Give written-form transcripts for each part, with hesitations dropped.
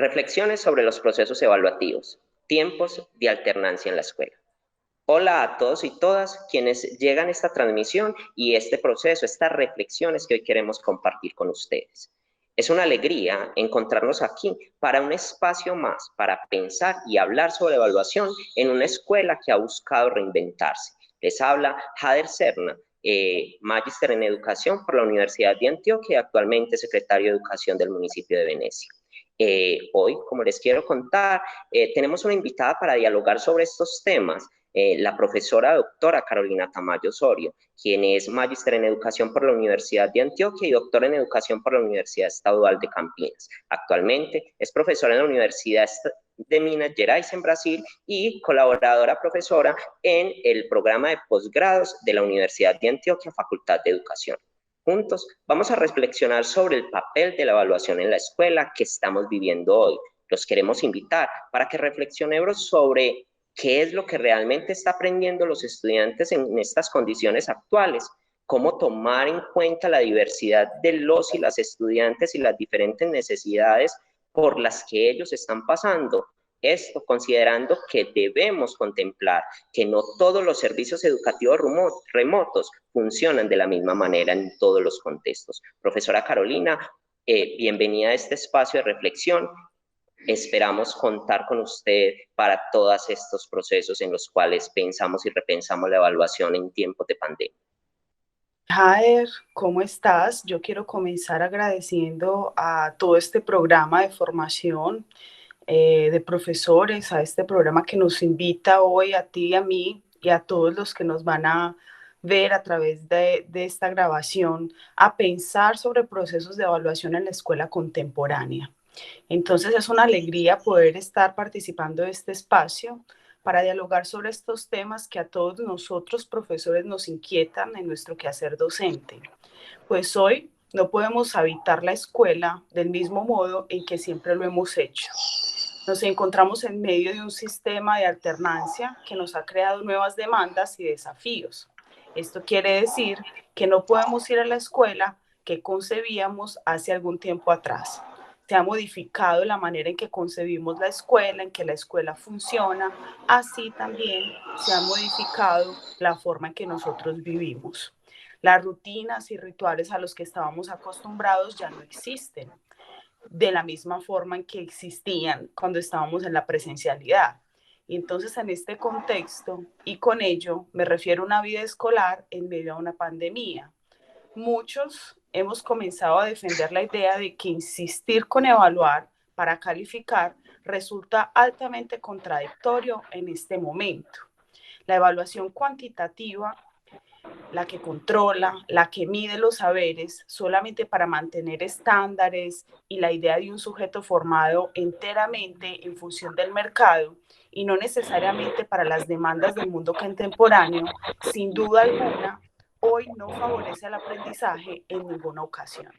Reflexiones sobre los procesos evaluativos, tiempos de alternancia en la escuela. Hola a todos y todas quienes llegan a esta transmisión y este proceso, estas reflexiones que hoy queremos compartir con ustedes. Es una alegría encontrarnos aquí para un espacio más, para pensar y hablar sobre evaluación en una escuela que ha buscado reinventarse. Les habla Jader Serna, magíster en educación por la Universidad de Antioquia y actualmente secretario de educación del municipio de Venecia. Hoy, como les quiero contar, tenemos una invitada para dialogar sobre estos temas, la profesora doctora Carolina Tamayo Osorio, quien es magíster en educación por la Universidad de Antioquia y doctora en educación por la Universidad Estadual de Campinas. Actualmente es profesora en la Universidad de Minas Gerais en Brasil y colaboradora profesora en el programa de posgrados de la Universidad de Antioquia, Facultad de Educación. Juntos vamos a reflexionar sobre el papel de la evaluación en la escuela que estamos viviendo hoy. Los queremos invitar para que reflexionemos sobre qué es lo que realmente está aprendiendo los estudiantes en estas condiciones actuales, cómo tomar en cuenta la diversidad de los y las estudiantes y las diferentes necesidades por las que ellos están pasando. Esto considerando que debemos contemplar que no todos los servicios educativos remotos funcionan de la misma manera en todos los contextos. Profesora Carolina, bienvenida a este espacio de reflexión. Esperamos contar con usted para todos estos procesos en los cuales pensamos y repensamos la evaluación en tiempos de pandemia. Jader, ¿cómo estás? Yo quiero comenzar agradeciendo a todo este programa de formación de profesores, a este programa que nos invita hoy a ti y a mí y a todos los que nos van a ver a través de esta grabación, a pensar sobre procesos de evaluación en la escuela contemporánea. Entonces es una alegría poder estar participando de este espacio para dialogar sobre estos temas que a todos nosotros profesores nos inquietan en nuestro quehacer docente. Pues hoy no podemos habitar la escuela del mismo modo en que siempre lo hemos hecho. Nos encontramos en medio de un sistema de alternancia que nos ha creado nuevas demandas y desafíos. Esto quiere decir que no podemos ir a la escuela que concebíamos hace algún tiempo atrás. Se ha modificado la manera en que concebimos la escuela, en que la escuela funciona, así también se ha modificado la forma en que nosotros vivimos. Las rutinas y rituales a los que estábamos acostumbrados ya no existen de la misma forma en que existían cuando estábamos en la presencialidad. Y entonces en este contexto, y con ello me refiero a una vida escolar en medio de una pandemia, muchos hemos comenzado a defender la idea de que insistir con evaluar para calificar resulta altamente contradictorio en este momento. La evaluación cuantitativa, la que controla, la que mide los saberes solamente para mantener estándares y la idea de un sujeto formado enteramente en función del mercado y no necesariamente para las demandas del mundo contemporáneo, sin duda alguna, hoy no favorece el aprendizaje en ninguna ocasión.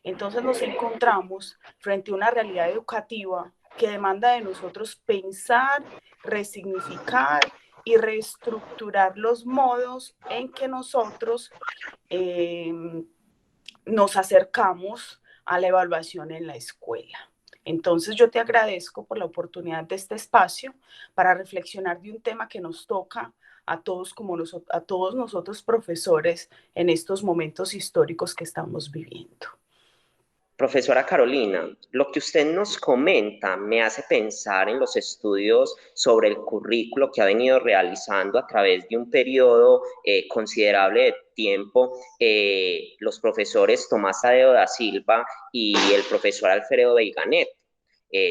Entonces nos encontramos frente a una realidad educativa que demanda de nosotros pensar, resignificar y reestructurar los modos en que nosotros nos acercamos a la evaluación en la escuela. Entonces yo te agradezco por la oportunidad de este espacio para reflexionar de un tema que nos toca a todos, a todos nosotros profesores en estos momentos históricos que estamos viviendo. Profesora Carolina, lo que usted nos comenta me hace pensar en los estudios sobre el currículo que ha venido realizando a través de un periodo considerable de tiempo los profesores Tomás Tadeo da Silva y el profesor Alfredo Veiganet,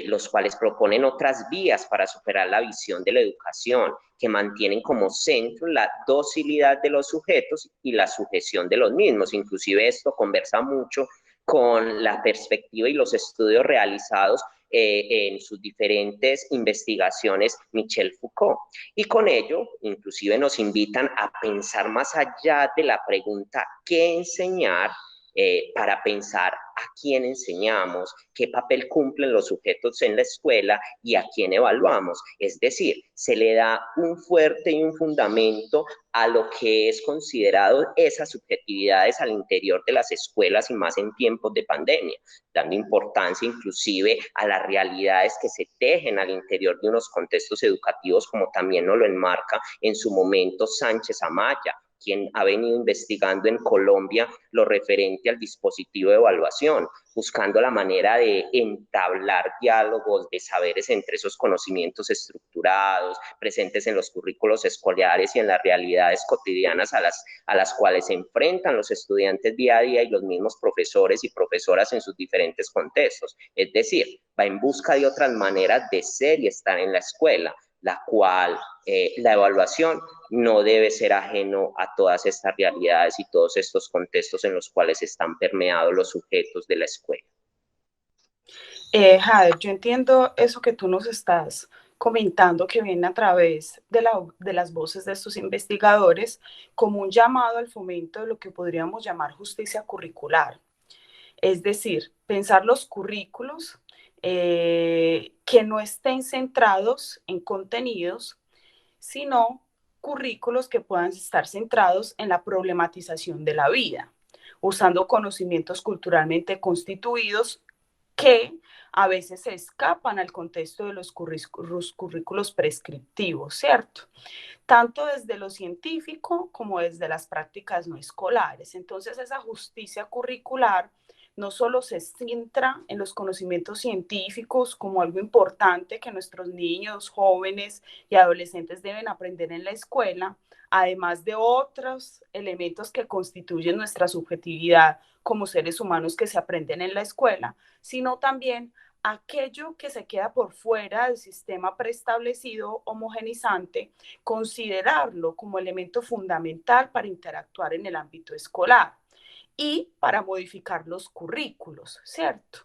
los cuales proponen otras vías para superar la visión de la educación, que mantienen como centro la docilidad de los sujetos y la sujeción de los mismos. Inclusive esto conversa mucho con la perspectiva y los estudios realizados en sus diferentes investigaciones Michel Foucault. Y con ello, inclusive nos invitan a pensar más allá de la pregunta ¿qué enseñar? para pensar a quién enseñamos, qué papel cumplen los sujetos en la escuela y a quién evaluamos. Es decir, se le da un fuerte y un fundamento a lo que es considerado esas subjetividades al interior de las escuelas y más en tiempos de pandemia, dando importancia inclusive a las realidades que se tejen al interior de unos contextos educativos, como también nos lo enmarca en su momento Sánchez Amaya, quien ha venido investigando en Colombia lo referente al dispositivo de evaluación, buscando la manera de entablar diálogos de saberes entre esos conocimientos estructurados, presentes en los currículos escolares y en las realidades cotidianas a las cuales se enfrentan los estudiantes día a día y los mismos profesores y profesoras en sus diferentes contextos. Es decir, va en busca de otras maneras de ser y estar en la escuela, la cual la evaluación no debe ser ajeno a todas estas realidades y todos estos contextos en los cuales están permeados los sujetos de la escuela. Jade, yo entiendo eso que tú nos estás comentando, que viene a través de las voces de estos investigadores, como un llamado al fomento de lo que podríamos llamar justicia curricular. Es decir, pensar los currículos que no estén centrados en contenidos, sino currículos que puedan estar centrados en la problematización de la vida, usando conocimientos culturalmente constituidos que a veces se escapan al contexto de los currículos prescriptivos, ¿cierto? Tanto desde lo científico como desde las prácticas no escolares. Entonces, esa justicia curricular no solo se centra en los conocimientos científicos como algo importante que nuestros niños, jóvenes y adolescentes deben aprender en la escuela, además de otros elementos que constituyen nuestra subjetividad como seres humanos que se aprenden en la escuela, sino también aquello que se queda por fuera del sistema preestablecido homogenizante, considerarlo como elemento fundamental para interactuar en el ámbito escolar y para modificar los currículos, ¿cierto?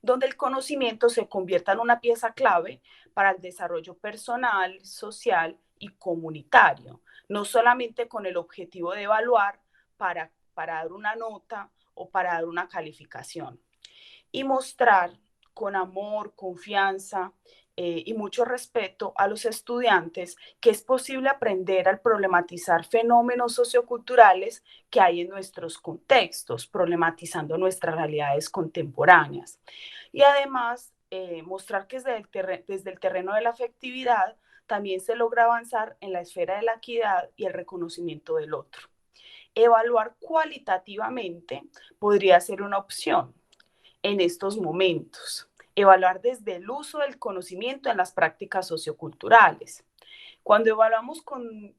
Donde el conocimiento se convierta en una pieza clave para el desarrollo personal, social y comunitario, no solamente con el objetivo de evaluar para dar una nota o para dar una calificación. Y mostrar con amor, confianza y mucho respeto a los estudiantes que es posible aprender al problematizar fenómenos socioculturales que hay en nuestros contextos, problematizando nuestras realidades contemporáneas. Y además, mostrar que desde el terreno de la afectividad también se logra avanzar en la esfera de la equidad y el reconocimiento del otro. Evaluar cualitativamente podría ser una opción en estos momentos. Evaluar desde el uso del conocimiento en las prácticas socioculturales. Cuando evaluamos con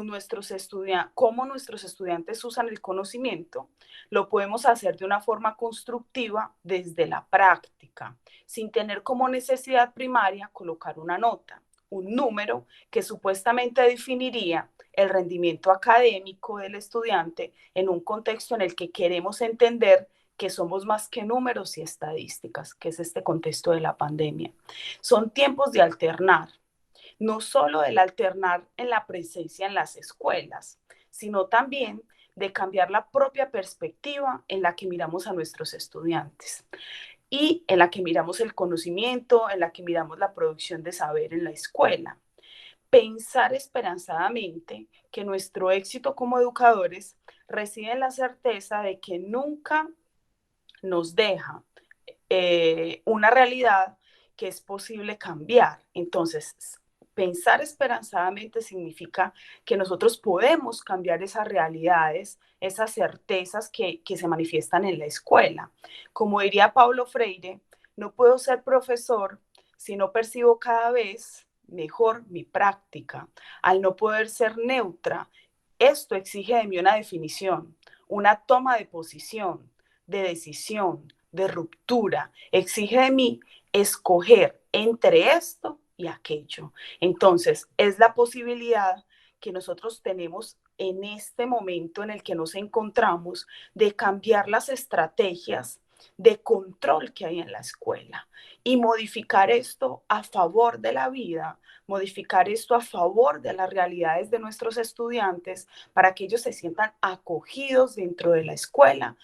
nuestros estudiantes, cómo nuestros estudiantes usan el conocimiento, lo podemos hacer de una forma constructiva desde la práctica, sin tener como necesidad primaria colocar una nota, un número que supuestamente definiría el rendimiento académico del estudiante en un contexto en el que queremos entender que somos más que números y estadísticas, que es este contexto de la pandemia. Son tiempos de alternar, no solo del alternar en la presencia en las escuelas, sino también de cambiar la propia perspectiva en la que miramos a nuestros estudiantes y en la que miramos el conocimiento, en la que miramos la producción de saber en la escuela. Pensar esperanzadamente que nuestro éxito como educadores reside en la certeza de que nunca nos deja una realidad que es posible cambiar. Entonces, pensar esperanzadamente significa que nosotros podemos cambiar esas realidades, esas certezas que se manifiestan en la escuela. Como diría Paulo Freire, no puedo ser profesor si no percibo cada vez mejor mi práctica. Al no poder ser neutra, esto exige de mí una definición, una toma de posición, de decisión, de ruptura. Exige de mí escoger entre esto y aquello. Entonces, es la posibilidad que nosotros tenemos en este momento en el que nos encontramos de cambiar las estrategias de control que hay en la escuela y modificar esto a favor de la vida, modificar esto a favor de las realidades de nuestros estudiantes para que ellos se sientan acogidos dentro de la escuela,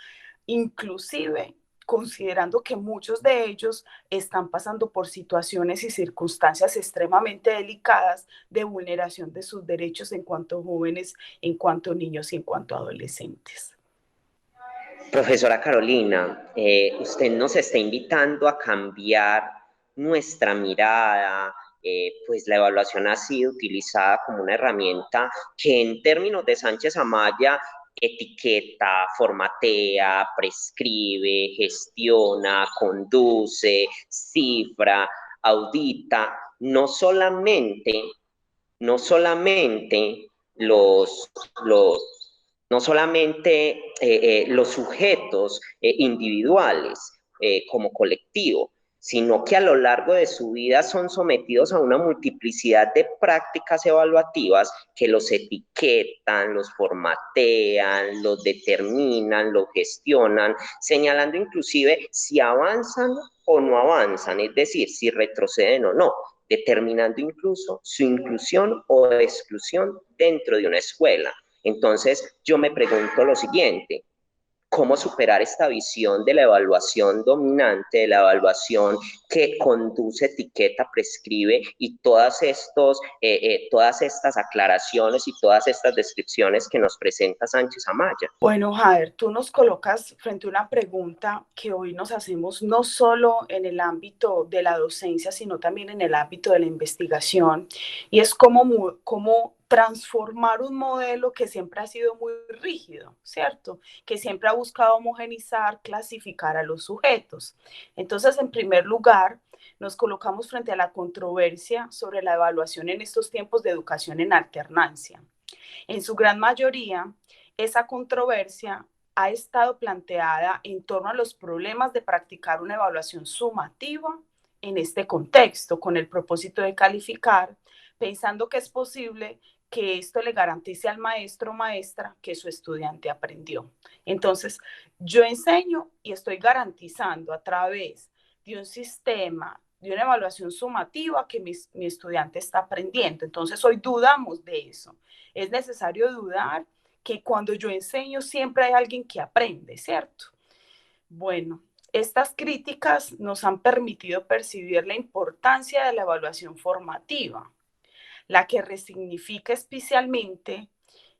inclusive considerando que muchos de ellos están pasando por situaciones y circunstancias extremadamente delicadas de vulneración de sus derechos en cuanto jóvenes, en cuanto niños y en cuanto adolescentes. Profesora Carolina, usted nos está invitando a cambiar nuestra mirada, pues la evaluación ha sido utilizada como una herramienta que en términos de Sánchez Amaya etiqueta, formatea, prescribe, gestiona, conduce, cifra, audita, no solamente los, los no solamente los sujetos individuales como colectivo, sino que a lo largo de su vida son sometidos a una multiplicidad de prácticas evaluativas que los etiquetan, los formatean, los determinan, los gestionan, señalando inclusive si avanzan o no avanzan, es decir, si retroceden o no, determinando incluso su inclusión o exclusión dentro de una escuela. Entonces, yo me pregunto lo siguiente: ¿cómo superar esta visión de la evaluación dominante, de la evaluación que conduce, etiqueta, prescribe y todas estas aclaraciones y todas estas descripciones que nos presenta Sánchez Amaya? Bueno, Jader, tú nos colocas frente a una pregunta que hoy nos hacemos no solo en el ámbito de la docencia, sino también en el ámbito de la investigación, y es cómo transformar un modelo que siempre ha sido muy rígido, ¿cierto? Que siempre ha buscado homogenizar, clasificar a los sujetos. Entonces, en primer lugar, nos colocamos frente a la controversia sobre la evaluación en estos tiempos de educación en alternancia. En su gran mayoría, esa controversia ha estado planteada en torno a los problemas de practicar una evaluación sumativa en este contexto, con el propósito de calificar, pensando que es posible que esto le garantice al maestro o maestra que su estudiante aprendió. Entonces, yo enseño y estoy garantizando a través de un sistema, de una evaluación sumativa que mi estudiante está aprendiendo. Entonces, hoy dudamos de eso. Es necesario dudar que cuando yo enseño siempre hay alguien que aprende, ¿cierto? Bueno, estas críticas nos han permitido percibir la importancia de la evaluación formativa, la que resignifica especialmente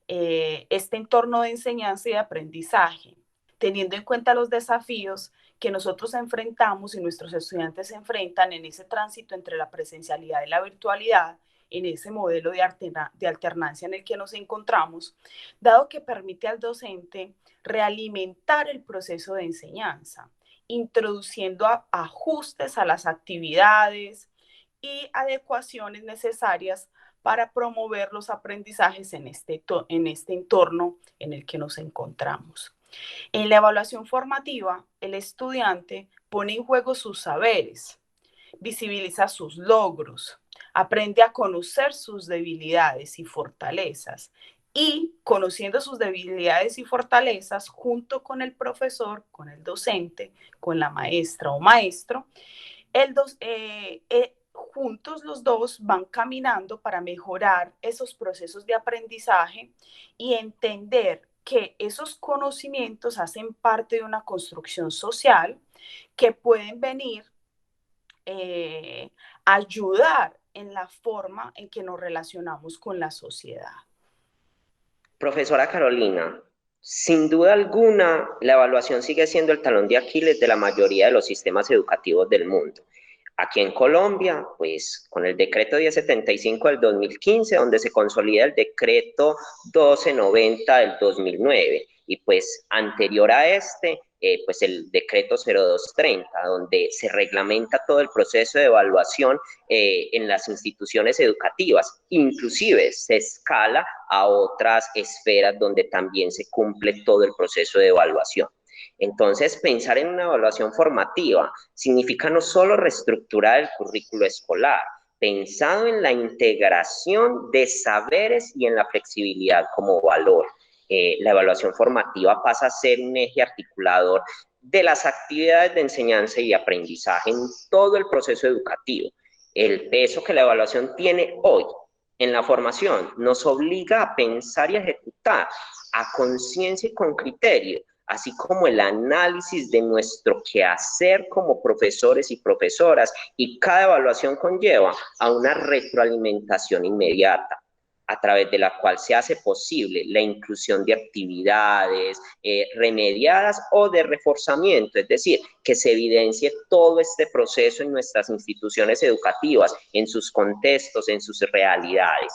este entorno de enseñanza y de aprendizaje, teniendo en cuenta los desafíos que nosotros enfrentamos y nuestros estudiantes se enfrentan en ese tránsito entre la presencialidad y la virtualidad, en ese modelo de alternancia en el que nos encontramos, dado que permite al docente realimentar el proceso de enseñanza, introduciendo ajustes a las actividades y adecuaciones necesarias para promover los aprendizajes en este entorno en el que nos encontramos. En la evaluación formativa, el estudiante pone en juego sus saberes, visibiliza sus logros, aprende a conocer sus debilidades y fortalezas y, conociendo sus debilidades y fortalezas, junto con el profesor, con el docente, con la maestra o maestro, juntos los dos van caminando para mejorar esos procesos de aprendizaje y entender que esos conocimientos hacen parte de una construcción social que pueden venir a ayudar en la forma en que nos relacionamos con la sociedad. Profesora Carolina, sin duda alguna, la evaluación sigue siendo el talón de Aquiles de la mayoría de los sistemas educativos del mundo. Aquí en Colombia, pues con el decreto 1075 del 2015, donde se consolida el decreto 1290 del 2009, y pues anterior a este, pues el decreto 0230, donde se reglamenta todo el proceso de evaluación en las instituciones educativas, inclusive se escala a otras esferas donde también se cumple todo el proceso de evaluación. Entonces, pensar en una evaluación formativa significa no solo reestructurar el currículo escolar, pensado en la integración de saberes y en la flexibilidad como valor. La evaluación formativa pasa a ser un eje articulador de las actividades de enseñanza y aprendizaje en todo el proceso educativo. El peso que la evaluación tiene hoy en la formación nos obliga a pensar y a ejecutar a conciencia y con criterio, así como el análisis de nuestro quehacer como profesores y profesoras, y cada evaluación conlleva a una retroalimentación inmediata, a través de la cual se hace posible la inclusión de actividades remediadas o de reforzamiento, es decir, que se evidencie todo este proceso en nuestras instituciones educativas, en sus contextos, en sus realidades.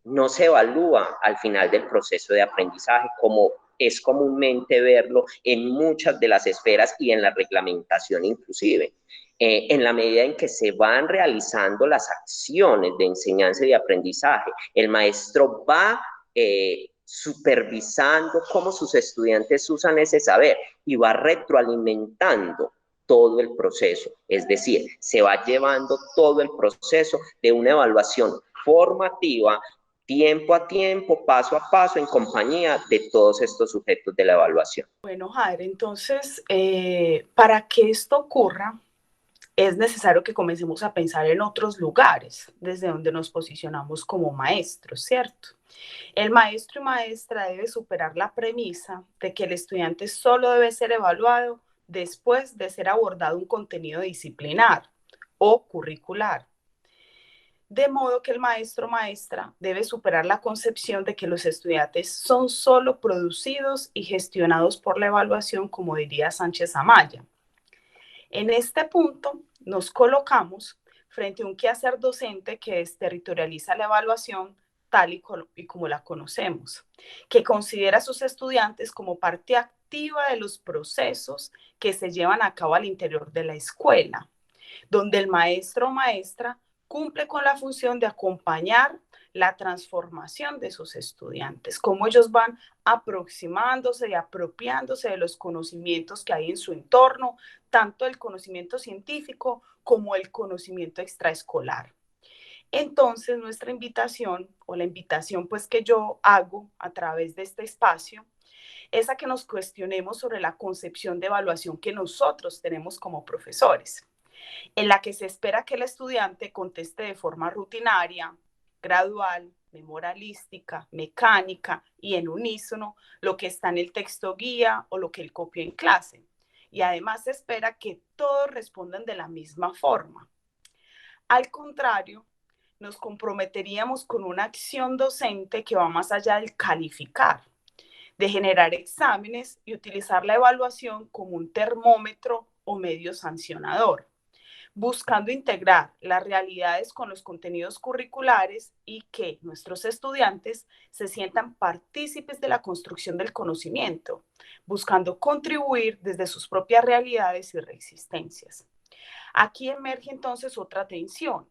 No se evalúa al final del proceso de aprendizaje como es comúnmente verlo en muchas de las esferas y en la reglamentación inclusive. En la medida en que se van realizando las acciones de enseñanza y de aprendizaje, el maestro va supervisando cómo sus estudiantes usan ese saber y va retroalimentando todo el proceso, es decir, se va llevando todo el proceso de una evaluación formativa tiempo a tiempo, paso a paso, en compañía de todos estos sujetos de la evaluación. Bueno, Jair, entonces, para que esto ocurra, es necesario que comencemos a pensar en otros lugares desde donde nos posicionamos como maestros, ¿cierto? El maestro y maestra debe superar la premisa de que el estudiante solo debe ser evaluado después de ser abordado un contenido disciplinar o curricular. De modo que el maestro o maestra debe superar la concepción de que los estudiantes son solo producidos y gestionados por la evaluación, como diría Sánchez Amaya. En este punto nos colocamos frente a un quehacer docente que desterritorializa la evaluación tal y como la conocemos, que considera a sus estudiantes como parte activa de los procesos que se llevan a cabo al interior de la escuela, donde el maestro o maestra cumple con la función de acompañar la transformación de sus estudiantes, cómo ellos van aproximándose y apropiándose de los conocimientos que hay en su entorno, tanto el conocimiento científico como el conocimiento extraescolar. Entonces, nuestra invitación, o la invitación pues que yo hago a través de este espacio, es a que nos cuestionemos sobre la concepción de evaluación que nosotros tenemos como profesores, en la que se espera que el estudiante conteste de forma rutinaria, gradual, memorialística, mecánica y en unísono lo que está en el texto guía o lo que él copió en clase. Y además se espera que todos respondan de la misma forma. Al contrario, nos comprometeríamos con una acción docente que va más allá del calificar, de generar exámenes y utilizar la evaluación como un termómetro o medio sancionador, buscando integrar las realidades con los contenidos curriculares y que nuestros estudiantes se sientan partícipes de la construcción del conocimiento, buscando contribuir desde sus propias realidades y resistencias. Aquí emerge entonces otra tensión,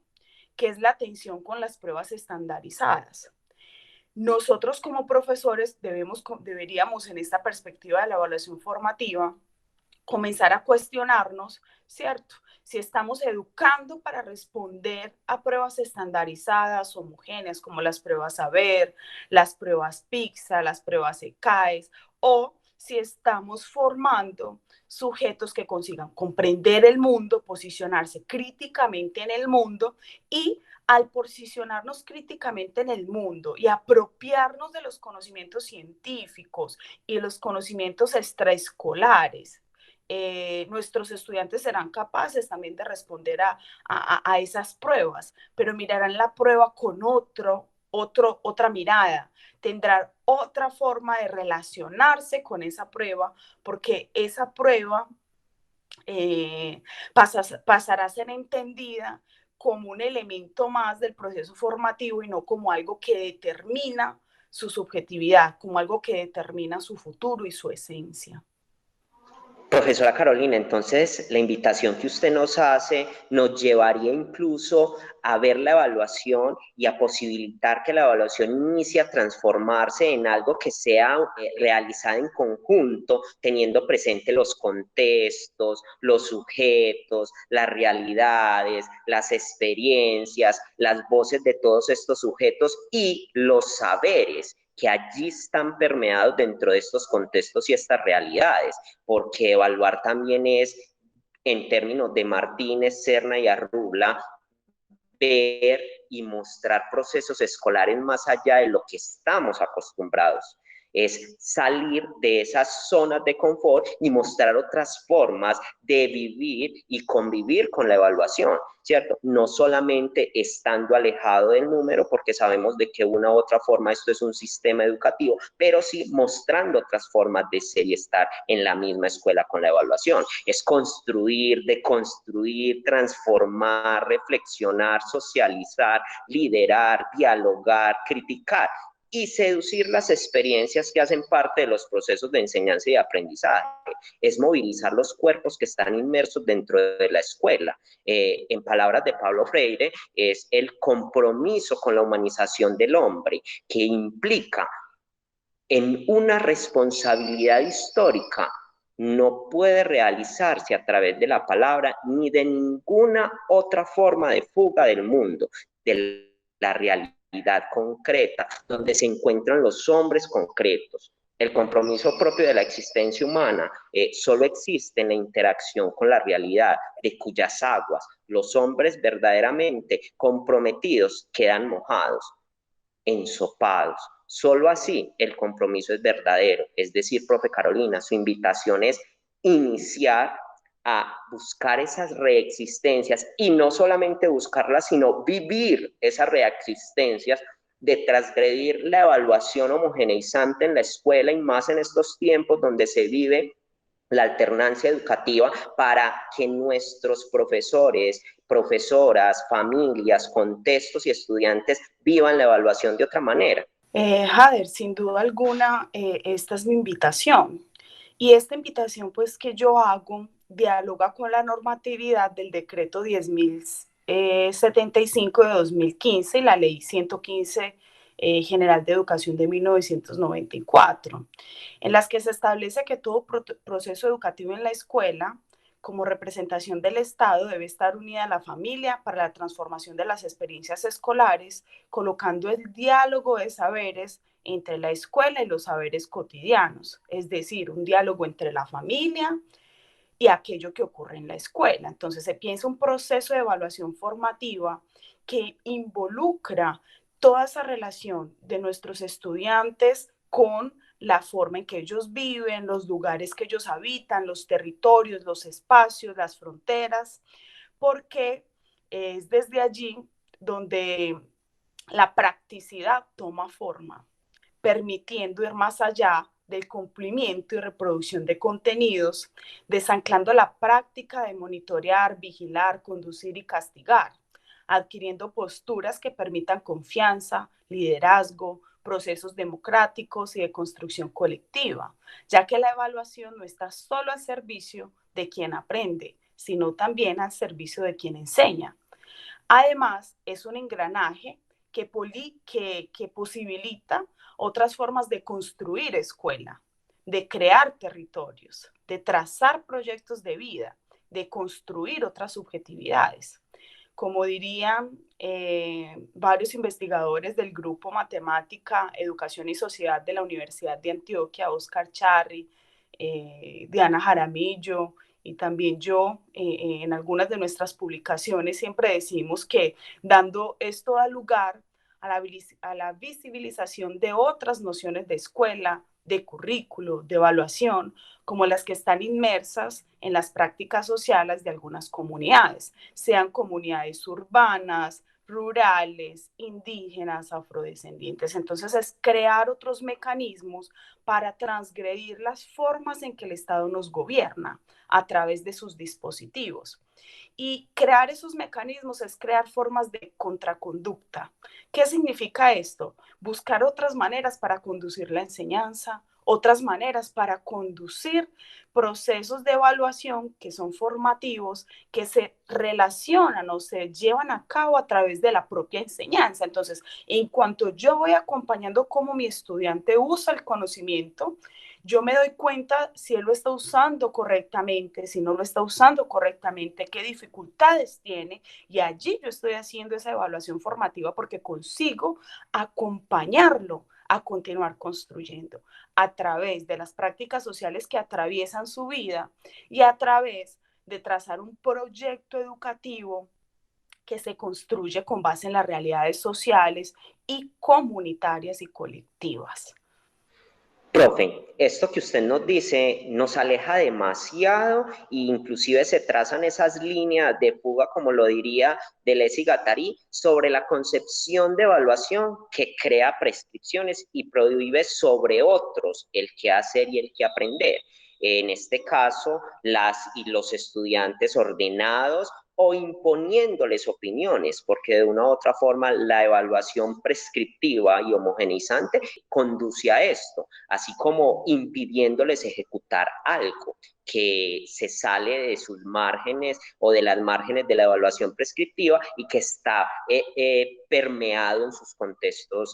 que es la tensión con las pruebas estandarizadas. Nosotros como profesores deberíamos en esta perspectiva de la evaluación formativa comenzar a cuestionarnos, ¿cierto? Si estamos educando para responder a pruebas estandarizadas, homogéneas, como las pruebas Saber, las pruebas PISA, las pruebas ECAES, o si estamos formando sujetos que consigan comprender el mundo, posicionarse críticamente en el mundo y al posicionarnos críticamente en el mundo y apropiarnos de los conocimientos científicos y los conocimientos extraescolares, nuestros estudiantes serán capaces también de responder a esas pruebas, pero mirarán la prueba con otra mirada, tendrán otra forma de relacionarse con esa prueba, porque esa prueba pasará a ser entendida como un elemento más del proceso formativo y no como algo que determina su subjetividad, como algo que determina su futuro y su esencia. Profesora Carolina, entonces la invitación que usted nos hace nos llevaría incluso a ver la evaluación y a posibilitar que la evaluación inicie a transformarse en algo que sea realizado en conjunto, teniendo presente los contextos, los sujetos, las realidades, las experiencias, las voces de todos estos sujetos y los saberes que allí están permeados dentro de estos contextos y estas realidades, porque evaluar también es, en términos de Martínez, Serna y Arrubla, ver y mostrar procesos escolares más allá de lo que estamos acostumbrados. Es salir de esas zonas de confort y mostrar otras formas de vivir y convivir con la evaluación, ¿cierto? No solamente estando alejado del número, porque sabemos de que una u otra forma esto es un sistema educativo, pero sí mostrando otras formas de ser y estar en la misma escuela con la evaluación. Es construir, deconstruir, transformar, reflexionar, socializar, liderar, dialogar, criticar y seducir las experiencias que hacen parte de los procesos de enseñanza y aprendizaje. Es movilizar los cuerpos que están inmersos dentro de la escuela. En palabras de Pablo Freire, es el compromiso con la humanización del hombre, que implica en una responsabilidad histórica, no puede realizarse a través de la palabra ni de ninguna otra forma de fuga del mundo, de la realidad concreta, donde se encuentran los hombres concretos. El compromiso propio de la existencia humana solo existe en la interacción con la realidad, de cuyas aguas los hombres verdaderamente comprometidos quedan mojados, ensopados. Solo así el compromiso es verdadero. Es decir, profe Carolina, su invitación es iniciar a buscar esas reexistencias y no solamente buscarlas, sino vivir esas reexistencias, de transgredir la evaluación homogeneizante en la escuela y más en estos tiempos donde se vive la alternancia educativa, para que nuestros profesores, profesoras, familias, contextos y estudiantes vivan la evaluación de otra manera. Jader, sin duda alguna, esta es mi invitación. Y esta invitación pues que yo hago dialoga con la normatividad del decreto 10.075 de 2015 y la ley 115 General de Educación de 1994, en las que se establece que todo proceso educativo en la escuela, como representación del Estado, debe estar unida a la familia para la transformación de las experiencias escolares, colocando el diálogo de saberes entre la escuela y los saberes cotidianos, es decir, un diálogo entre la familia y aquello que ocurre en la escuela. Entonces se piensa un proceso de evaluación formativa que involucra toda esa relación de nuestros estudiantes con la forma en que ellos viven, los lugares que ellos habitan, los territorios, los espacios, las fronteras, porque es desde allí donde la practicidad toma forma, permitiendo ir más allá del cumplimiento y reproducción de contenidos, desanclando la práctica de monitorear, vigilar, conducir y castigar, adquiriendo posturas que permitan confianza, liderazgo, procesos democráticos y de construcción colectiva, ya que la evaluación no está solo al servicio de quien aprende, sino también al servicio de quien enseña. Además, es un engranaje que posibilita otras formas de construir escuela, de crear territorios, de trazar proyectos de vida, de construir otras subjetividades. Como dirían varios investigadores del grupo Matemática, Educación y Sociedad de la Universidad de Antioquia, Oscar Charri, Diana Jaramillo, y también yo, en algunas de nuestras publicaciones siempre decimos que dando esto da lugar a la visibilización de otras nociones de escuela, de currículo, de evaluación, como las que están inmersas en las prácticas sociales de algunas comunidades, sean comunidades urbanas, rurales, indígenas, afrodescendientes. Entonces es crear otros mecanismos para transgredir las formas en que el Estado nos gobierna a través de sus dispositivos. Y crear esos mecanismos es crear formas de contraconducta. ¿Qué significa esto? Buscar otras maneras para conducir la enseñanza, otras maneras para conducir procesos de evaluación que son formativos, que se relacionan o se llevan a cabo a través de la propia enseñanza. Entonces, en cuanto yo voy acompañando cómo mi estudiante usa el conocimiento, yo me doy cuenta si él lo está usando correctamente, si no lo está usando correctamente, qué dificultades tiene, y allí yo estoy haciendo esa evaluación formativa porque consigo acompañarlo a continuar construyendo a través de las prácticas sociales que atraviesan su vida y a través de trazar un proyecto educativo que se construye con base en las realidades sociales y comunitarias y colectivas. Profe, esto que usted nos dice nos aleja demasiado e inclusive se trazan esas líneas de fuga, como lo diría Deleuze y Guattari, sobre la concepción de evaluación que crea prescripciones y prohíbe sobre otros el qué hacer y el qué aprender. En este caso, las y los estudiantes ordenados o imponiéndoles opiniones, porque de una u otra forma la evaluación prescriptiva y homogeneizante conduce a esto, así como impidiéndoles ejecutar algo que se sale de sus márgenes o de las márgenes de la evaluación prescriptiva y que está permeado en sus contextos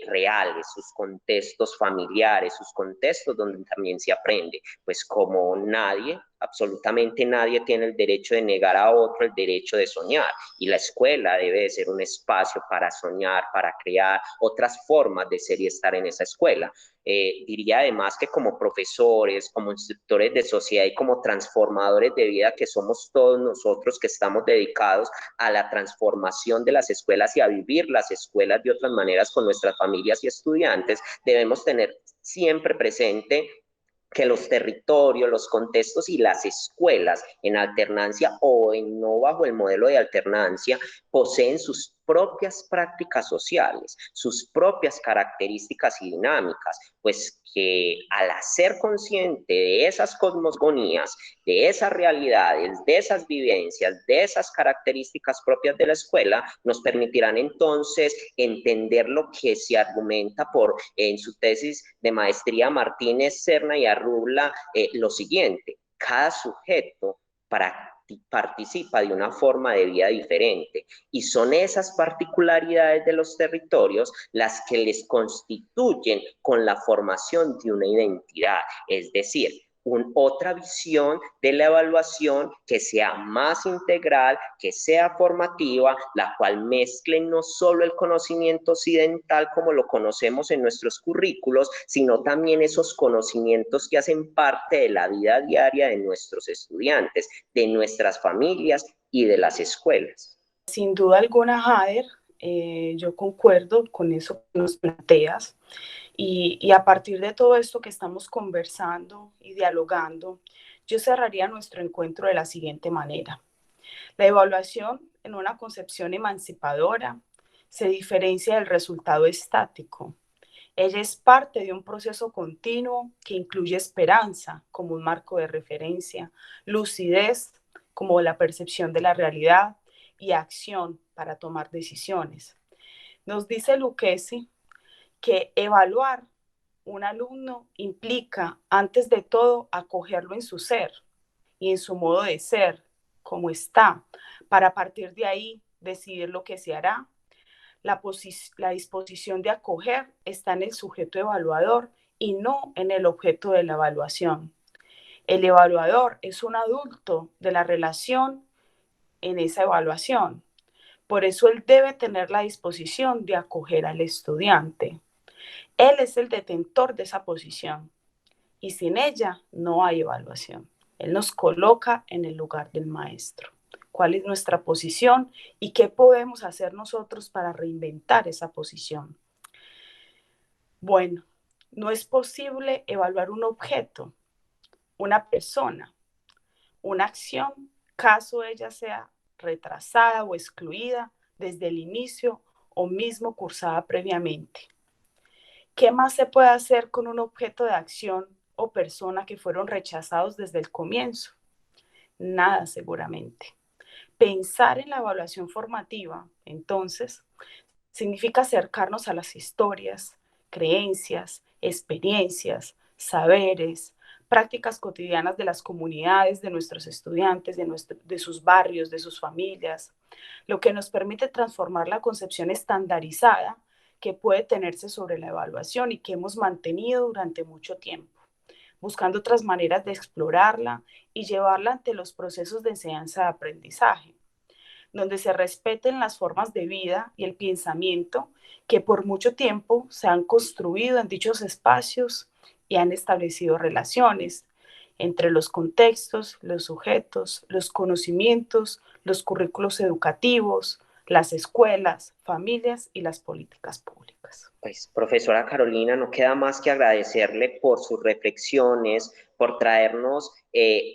reales, sus contextos familiares, sus contextos donde también se aprende, pues como nadie, absolutamente nadie tiene el derecho de negar a otro el derecho de soñar y la escuela debe de ser un espacio para soñar, para crear otras formas de ser y estar en esa escuela. Diría además que como profesores, como instructores de sociedad y como transformadores de vida que somos todos nosotros que estamos dedicados a la transformación de las escuelas y a vivir las escuelas de otras maneras con nuestras familias y estudiantes, debemos tener siempre presente que los territorios, los contextos y las escuelas en alternancia o en no bajo el modelo de alternancia poseen sus propias prácticas sociales, sus propias características y dinámicas, pues que al ser consciente de esas cosmogonías, de esas realidades, de esas vivencias, de esas características propias de la escuela, nos permitirán entonces entender lo que se argumenta en su tesis de maestría Martínez, Serna y Arrubla, lo siguiente: cada sujeto participa de una forma de vida diferente y son esas particularidades de los territorios las que les constituyen con la formación de una identidad, es decir, otra visión de la evaluación que sea más integral, que sea formativa, la cual mezcle no solo el conocimiento occidental como lo conocemos en nuestros currículos, sino también esos conocimientos que hacen parte de la vida diaria de nuestros estudiantes, de nuestras familias y de las escuelas. Sin duda alguna, Jader, yo concuerdo con eso que nos planteas. Y a partir de todo esto que estamos conversando y dialogando, yo cerraría nuestro encuentro de la siguiente manera. La evaluación, en una concepción emancipadora, se diferencia del resultado estático. Ella es parte de un proceso continuo que incluye esperanza como un marco de referencia, lucidez como la percepción de la realidad y acción para tomar decisiones. Nos dice Lucchesi que evaluar un alumno implica, antes de todo, acogerlo en su ser y en su modo de ser, como está, para a partir de ahí decidir lo que se hará. La disposición de acoger está en el sujeto evaluador y no en el objeto de la evaluación. El evaluador es un adulto de la relación en esa evaluación. Por eso él debe tener la disposición de acoger al estudiante. Él es el detentor de esa posición y sin ella no hay evaluación. Él nos coloca en el lugar del maestro. ¿Cuál es nuestra posición y qué podemos hacer nosotros para reinventar esa posición? Bueno, no es posible evaluar un objeto, una persona, una acción, caso ella sea retrasada o excluida desde el inicio o mismo cursada previamente. ¿Qué más se puede hacer con un objeto de acción o persona que fueron rechazados desde el comienzo? Nada, seguramente. Pensar en la evaluación formativa, entonces, significa acercarnos a las historias, creencias, experiencias, saberes, prácticas cotidianas de las comunidades, de nuestros estudiantes, de sus barrios, de sus familias, lo que nos permite transformar la concepción estandarizada que puede tenerse sobre la evaluación y que hemos mantenido durante mucho tiempo, buscando otras maneras de explorarla y llevarla ante los procesos de enseñanza-aprendizaje. donde se respeten las formas de vida y el pensamiento que por mucho tiempo se han construido en dichos espacios y han establecido relaciones entre los contextos, los sujetos, los conocimientos, los currículos educativos, las escuelas, familias y las políticas públicas. Pues, profesora Carolina, no queda más que agradecerle por sus reflexiones, por traernos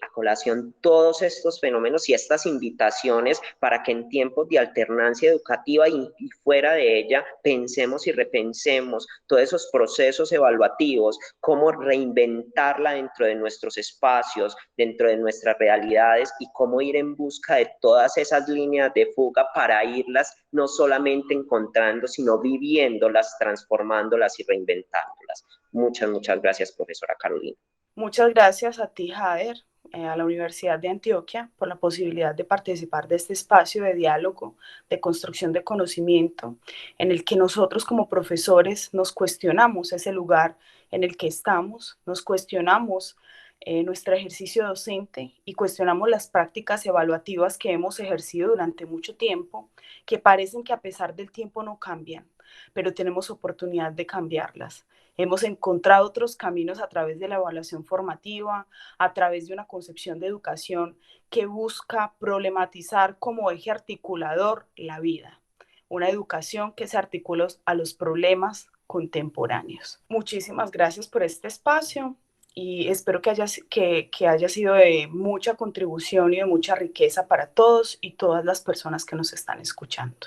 a colación todos estos fenómenos y estas invitaciones para que en tiempos de alternancia educativa y fuera de ella pensemos y repensemos todos esos procesos evaluativos, cómo reinventarla dentro de nuestros espacios, dentro de nuestras realidades y cómo ir en busca de todas esas líneas de fuga para irlas no solamente encontrando, sino viviéndolas, transformándolas y reinventándolas. Muchas gracias, profesora Carolina. Muchas gracias a ti, Jader, a la Universidad de Antioquia, por la posibilidad de participar de este espacio de diálogo, de construcción de conocimiento, en el que nosotros como profesores nos cuestionamos ese lugar en el que estamos, nos cuestionamos nuestro ejercicio docente y cuestionamos las prácticas evaluativas que hemos ejercido durante mucho tiempo, que parecen que a pesar del tiempo no cambian, pero tenemos oportunidad de cambiarlas. Hemos encontrado otros caminos a través de la evaluación formativa, a través de una concepción de educación que busca problematizar como eje articulador la vida. Una educación que se articula a los problemas contemporáneos. Muchísimas gracias por este espacio y espero que haya sido de mucha contribución y de mucha riqueza para todos y todas las personas que nos están escuchando.